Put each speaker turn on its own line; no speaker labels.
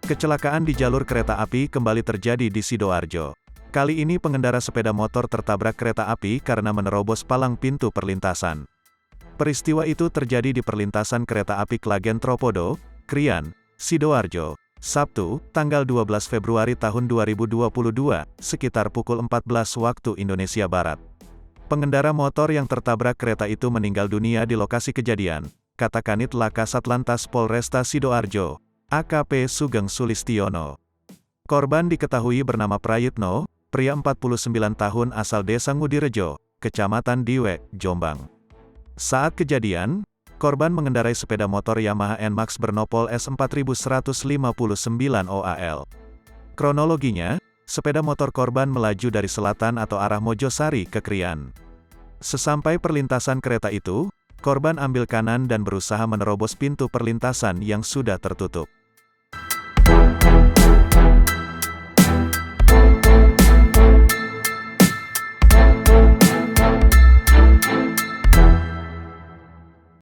Kecelakaan di jalur kereta api kembali terjadi di Sidoarjo. Kali ini pengendara sepeda motor tertabrak kereta api karena menerobos palang pintu perlintasan. Peristiwa itu terjadi di perlintasan kereta api Klagen Tropodo, Krian, Sidoarjo, Sabtu, tanggal 12 Februari tahun 2022, sekitar pukul 14 waktu Indonesia Barat. Pengendara motor yang tertabrak kereta itu meninggal dunia di lokasi kejadian, kata Kanit Laka Satlantas Polresta Sidoarjo, AKP Sugeng Sulistiono. Korban diketahui bernama Prayitno, pria 49 tahun asal Desa Ngudirejo, Kecamatan Diwek, Jombang. Saat kejadian, korban mengendarai sepeda motor Yamaha NMAX bernopol S4159 OAL. Kronologinya, sepeda motor korban melaju dari selatan atau arah Mojosari ke Krian. Sesampai perlintasan kereta itu, korban ambil kanan dan berusaha menerobos pintu perlintasan yang sudah tertutup.